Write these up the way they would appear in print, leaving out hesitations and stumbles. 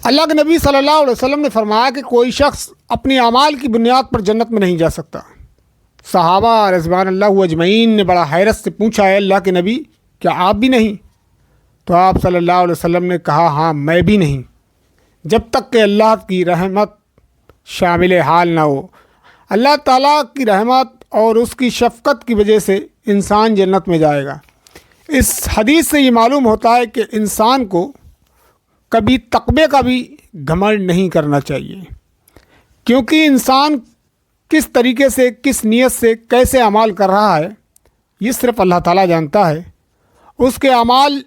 اللہ کے نبی صلی اللہ علیہ وسلم نے فرمایا کہ کوئی شخص اپنی اعمال کی بنیاد پر جنت میں نہیں جا سکتا۔ صحابہ رضوان اللہ اجمعین نے بڑا حیرت سے پوچھا، ہے اللہ کے نبی کیا آپ بھی نہیں؟ تو آپ صلی اللہ علیہ وسلم نے کہا ہاں میں بھی نہیں، جب تک کہ اللہ کی رحمت شامل حال نہ ہو۔ اللہ تعالیٰ کی رحمت اور اس کی شفقت کی وجہ سے انسان جنت میں جائے گا۔ اس حدیث سے یہ معلوم ہوتا ہے کہ انسان کو کبھی تقوی کا بھی گھمنڈ نہیں کرنا چاہیے، کیونکہ انسان کس طریقے سے، کس نیت سے، کیسے اعمال کر رہا ہے یہ صرف اللہ تعالیٰ جانتا ہے۔ اس کے اعمال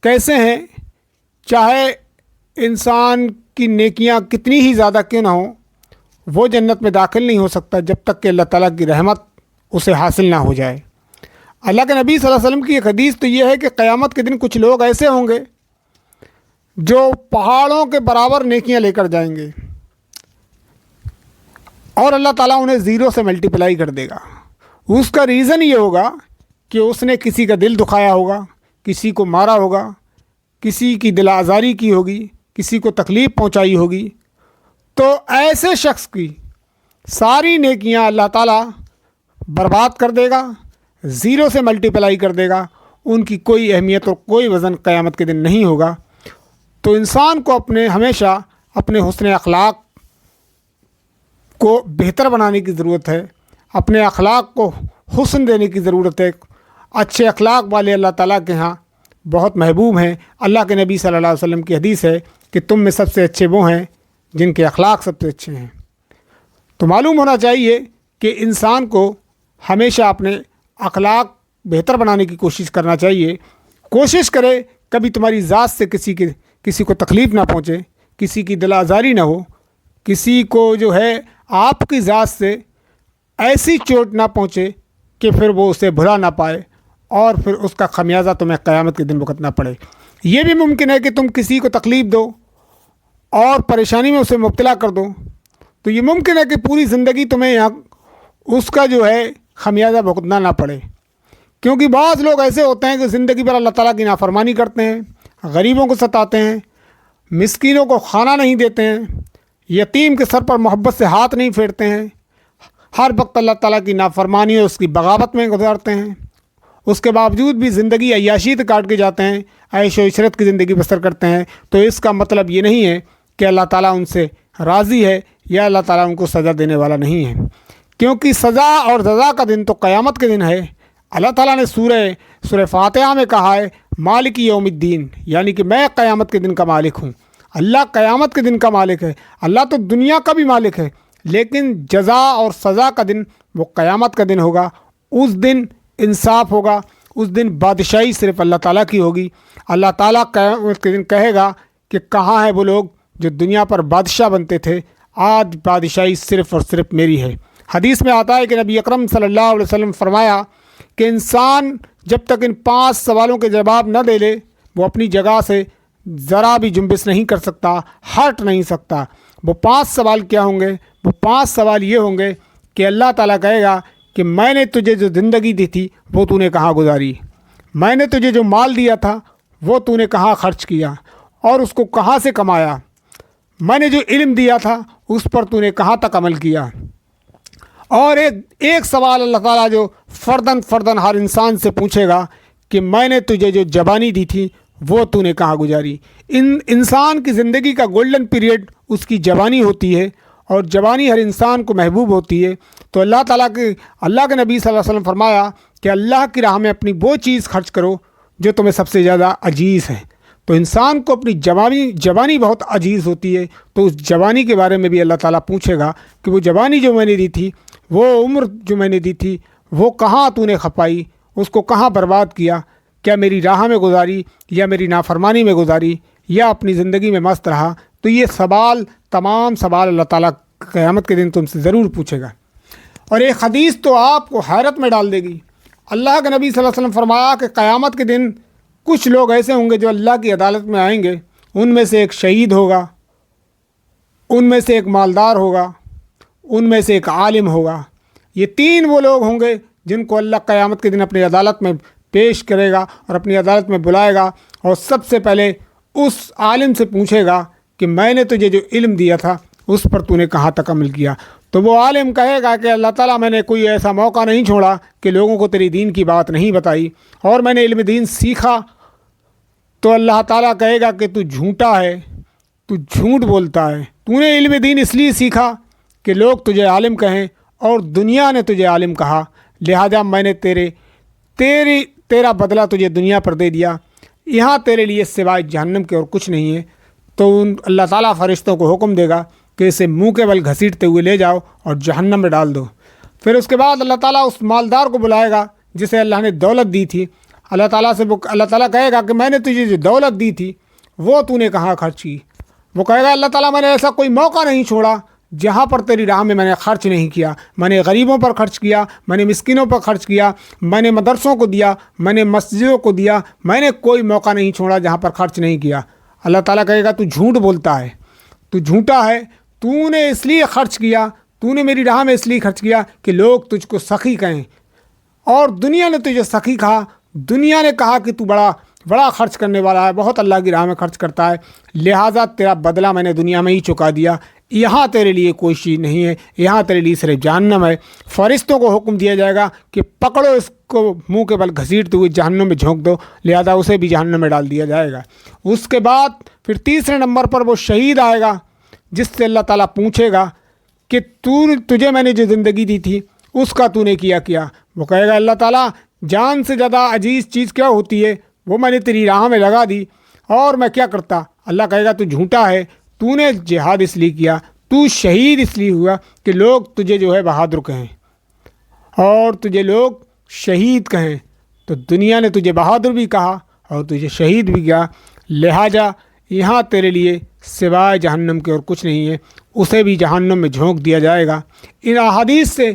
کیسے ہیں، چاہے انسان کی نیکیاں کتنی ہی زیادہ کیوں نہ ہوں، وہ جنت میں داخل نہیں ہو سکتا جب تک کہ اللہ تعالیٰ کی رحمت اسے حاصل نہ ہو جائے۔ اللہ کے نبی صلی اللہ علیہ وسلم کی ایک حدیث تو یہ ہے کہ قیامت کے دن کچھ لوگ ایسے ہوں گے جو پہاڑوں کے برابر نیکیاں لے کر جائیں گے، اور اللہ تعالیٰ انہیں زیرو سے ملٹیپلائی کر دے گا۔ اس کا ریزن یہ ہوگا کہ اس نے کسی کا دل دکھایا ہوگا، کسی کو مارا ہوگا، کسی کی دل آزاری کی ہوگی، کسی کو تکلیف پہنچائی ہوگی، تو ایسے شخص کی ساری نیکیاں اللہ تعالیٰ برباد کر دے گا، زیرو سے ملٹیپلائی کر دے گا، ان کی کوئی اہمیت اور کوئی وزن قیامت کے دن نہیں ہوگا۔ تو انسان کو ہمیشہ اپنے حسن اخلاق کو بہتر بنانے کی ضرورت ہے، اپنے اخلاق کو حسن دینے کی ضرورت ہے۔ اچھے اخلاق والے اللہ تعالیٰ کے ہاں بہت محبوب ہیں۔ اللہ کے نبی صلی اللہ علیہ وسلم کی حدیث ہے کہ تم میں سب سے اچھے وہ ہیں جن کے اخلاق سب سے اچھے ہیں۔ تو معلوم ہونا چاہیے کہ انسان کو ہمیشہ اپنے اخلاق بہتر بنانے کی کوشش کرنا چاہیے۔ کوشش کرے کبھی تمہاری ذات سے کسی کو تکلیف نہ پہنچے، کسی کی دل آزاری نہ ہو، کسی کو جو ہے آپ کی ذات سے ایسی چوٹ نہ پہنچے کہ پھر وہ اسے بھلا نہ پائے اور پھر اس کا خمیازہ تمہیں قیامت کے دن بھگتنا پڑے۔ یہ بھی ممکن ہے کہ تم کسی کو تکلیف دو اور پریشانی میں اسے مبتلا کر دو، تو یہ ممکن ہے کہ پوری زندگی تمہیں یہاں اس کا جو ہے خمیازہ بھگتنا نہ پڑے، کیونکہ بعض لوگ ایسے ہوتے ہیں کہ زندگی بھر اللہ تعالیٰ کی نافرمانی کرتے ہیں، غریبوں کو ستاتے ہیں، مسکینوں کو کھانا نہیں دیتے ہیں، یتیم کے سر پر محبت سے ہاتھ نہیں پھیرتے ہیں، ہر وقت اللہ تعالیٰ کی نافرمانی اور اس کی بغاوت میں گزارتے ہیں، اس کے باوجود بھی زندگی عیاشی کاٹ کے جاتے ہیں، عیش و عشرت کی زندگی بسر کرتے ہیں۔ تو اس کا مطلب یہ نہیں ہے کہ اللہ تعالیٰ ان سے راضی ہے یا اللہ تعالیٰ ان کو سزا دینے والا نہیں ہے، کیونکہ سزا اور جزا کا دن تو قیامت کے دن ہے۔ اللہ تعالیٰ نے سورہ فاتحہ میں کہا ہے مالک یوم الدین، یعنی کہ میں قیامت کے دن کا مالک ہوں۔ اللہ قیامت کے دن کا مالک ہے، اللہ تو دنیا کا بھی مالک ہے، لیکن جزا اور سزا کا دن وہ قیامت کا دن ہوگا۔ اس دن انصاف ہوگا، اس دن بادشاہی صرف اللہ تعالیٰ کی ہوگی۔ اللہ تعالیٰ قیامت کے دن کہے گا کہ کہاں ہے وہ لوگ جو دنیا پر بادشاہ بنتے تھے، آج بادشاہی صرف اور صرف میری ہے۔ حدیث میں آتا ہے کہ نبی اکرم صلی اللہ علیہ وسلم فرمایا کہ انسان جب تک ان 5 سوالوں کے جواب نہ دے لے وہ اپنی جگہ سے ذرا بھی جنبش نہیں کر سکتا، ہٹ نہیں سکتا۔ وہ 5 سوال کیا ہوں گے؟ وہ 5 سوال یہ ہوں گے کہ اللہ تعالیٰ کہے گا کہ میں نے تجھے جو زندگی دی تھی وہ تو نے کہاں گزاری، میں نے تجھے جو مال دیا تھا وہ تو نے کہاں خرچ کیا اور اس کو کہاں سے کمایا، میں نے جو علم دیا تھا اس پر تو نے کہاں تک عمل کیا۔ اور ایک سوال اللہ تعالیٰ جو فرداً ہر انسان سے پوچھے گا کہ میں نے تجھے جو جوانی دی تھی وہ تو نے کہاں گزاری۔ انسان کی زندگی کا گولڈن پیریڈ اس کی جوانی ہوتی ہے، اور جوانی ہر انسان کو محبوب ہوتی ہے۔ تو اللہ کے نبی صلی اللہ علیہ وسلم فرمایا کہ اللہ کی راہ میں اپنی وہ چیز خرچ کرو جو تمہیں سب سے زیادہ عزیز ہے۔ تو انسان کو اپنی جوانی بہت عزیز ہوتی ہے، تو اس جوانی کے بارے میں بھی اللہ تعالیٰ پوچھے گا کہ وہ جوانی جو میں نے دی تھی، وہ عمر جو میں نے دی تھی، وہ کہاں تو نے کھپائی، اس کو کہاں برباد کیا، کیا میری راہ میں گزاری یا میری نافرمانی میں گزاری یا اپنی زندگی میں مست رہا۔ تو یہ تمام سوال اللہ تعالیٰ قیامت کے دن تم سے ضرور پوچھے گا۔ اور ایک حدیث تو آپ کو حیرت میں ڈال دے گی۔ اللہ کے نبی صلی اللہ علیہ وسلم فرمایا کہ قیامت کے دن کچھ لوگ ایسے ہوں گے جو اللہ کی عدالت میں آئیں گے، ان میں سے ایک شہید ہوگا، ان میں سے ایک مالدار ہوگا، ان میں سے ایک عالم ہوگا۔ یہ 3 وہ لوگ ہوں گے جن کو اللہ قیامت کے دن اپنی عدالت میں پیش کرے گا اور اپنی عدالت میں بلائے گا، اور سب سے پہلے اس عالم سے پوچھے گا کہ میں نے تجھے جو علم دیا تھا اس پر تو نے کہاں تک عمل کیا؟ تو وہ عالم کہے گا کہ اللہ تعالیٰ میں نے کوئی ایسا موقع نہیں چھوڑا کہ لوگوں کو تیری دین کی بات نہیں بتائی، اور میں نے علم دین سیکھا۔ تو اللہ تعالیٰ کہے گا کہ تو جھوٹا ہے، تو جھوٹ بولتا ہے، تو نے علم دین اس لیے سیکھا کہ لوگ تجھے عالم کہیں اور دنیا نے تجھے عالم کہا، لہذا میں نے تیرا بدلہ تجھے دنیا پر دے دیا، یہاں تیرے لیے سوائے جہنم کے اور کچھ نہیں ہے۔ تو اللہ تعالیٰ فرشتوں کو حکم دے گا کہ اسے منہ کے بل گھسیٹتے ہوئے لے جاؤ اور جہنم میں ڈال دو۔ پھر اس کے بعد اللہ تعالیٰ اس مالدار کو بلائے گا جسے اللہ نے دولت دی تھی۔ اللہ تعالیٰ کہے گا کہ میں نے تجھے جو دولت دی تھی وہ تو نے کہاں خرچ کی؟ وہ کہے گا اللہ تعالیٰ میں نے ایسا کوئی موقع نہیں چھوڑا جہاں پر تیری راہ میں نے خرچ نہیں کیا، میں نے غریبوں پر خرچ کیا، میں نے مسکینوں پر خرچ کیا، میں نے مدرسوں کو دیا، میں نے مسجدوں کو دیا، میں نے کوئی موقع نہیں چھوڑا جہاں پر خرچ نہیں کیا۔ اللہ تعالیٰ کہے گا تو جھوٹ بولتا ہے، تو جھوٹا ہے، تو نے اس لیے خرچ کیا، تو نے میری راہ میں اس لیے خرچ کیا کہ لوگ تجھ کو سخی کہیں، اور دنیا نے تجھے سخی کہا، دنیا نے کہا کہ تو بڑا خرچ کرنے والا ہے، بہت اللہ کی راہ میں خرچ کرتا ہے، لہٰذا تیرا بدلہ میں نے دنیا میں ہی چکا دیا، یہاں تیرے لیے کوئی چیز نہیں ہے، یہاں تیرے لیے صرف جہنم ہے۔ فرشتوں کو حکم دیا جائے گا کہ پکڑو اس کو، منہ کے بل گھسیٹتے ہوئے جہنم میں جھونک دو، لہذا اسے بھی جہنم میں ڈال دیا جائے گا۔ اس کے بعد پھر تیسرے نمبر پر وہ شہید آئے گا جس سے اللہ تعالیٰ پوچھے گا کہ تجھے میں نے جو زندگی دی تھی اس کا تو نے کیا؟ وہ کہے گا اللہ تعالیٰ جان سے زیادہ عزیز چیز کیا ہوتی ہے، وہ میں نے تیری راہ میں لگا دی، اور میں کیا کرتا؟ اللہ کہے گا تو جھوٹا ہے، تو نے جہاد اس لیے کیا، تو شہید اس لیے ہوا کہ لوگ تجھے جو ہے بہادر کہیں اور تجھے لوگ شہید کہیں۔ تو دنیا نے تجھے بہادر بھی کہا اور تجھے شہید بھی کیا، لہٰذا یہاں تیرے لیے سوائے جہنم کے اور کچھ نہیں ہے، اسے بھی جہنم میں جھونک دیا جائے گا۔ ان احادیث سے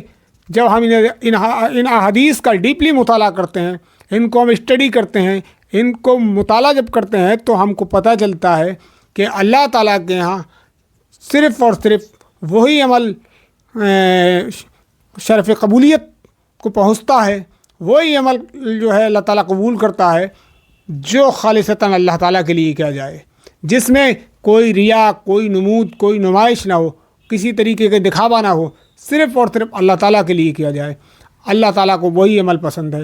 جب ہم ان احادیث کا ڈیپلی مطالعہ کرتے ہیں، ان کو ہم اسٹڈی کرتے ہیں، ان کو مطالعہ جب کرتے ہیں تو ہم کو پتہ چلتا ہے کہ اللہ تعالیٰ کے یہاں صرف اور صرف وہی عمل شرف قبولیت کو پہنچتا ہے، وہی عمل جو ہے اللہ تعالیٰ قبول کرتا ہے جو خالصتاً اللہ تعالیٰ کے لیے کیا جائے، جس میں کوئی ریا، کوئی نمود، کوئی نمائش نہ ہو، کسی طریقے کے دکھاوا نہ ہو، صرف اور صرف اللہ تعالیٰ کے لیے کیا جائے۔ اللہ تعالیٰ کو وہی عمل پسند ہے۔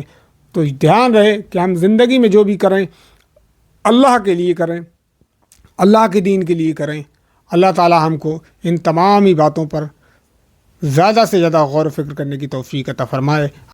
تو دھیان رہے کہ ہم زندگی میں جو بھی کریں اللہ کے لیے کریں، اللہ کے دین کے لیے کریں۔ اللہ تعالیٰ ہم کو ان تمام ہی باتوں پر زیادہ سے زیادہ غور و فکر کرنے کی توفیق عطا فرمائے۔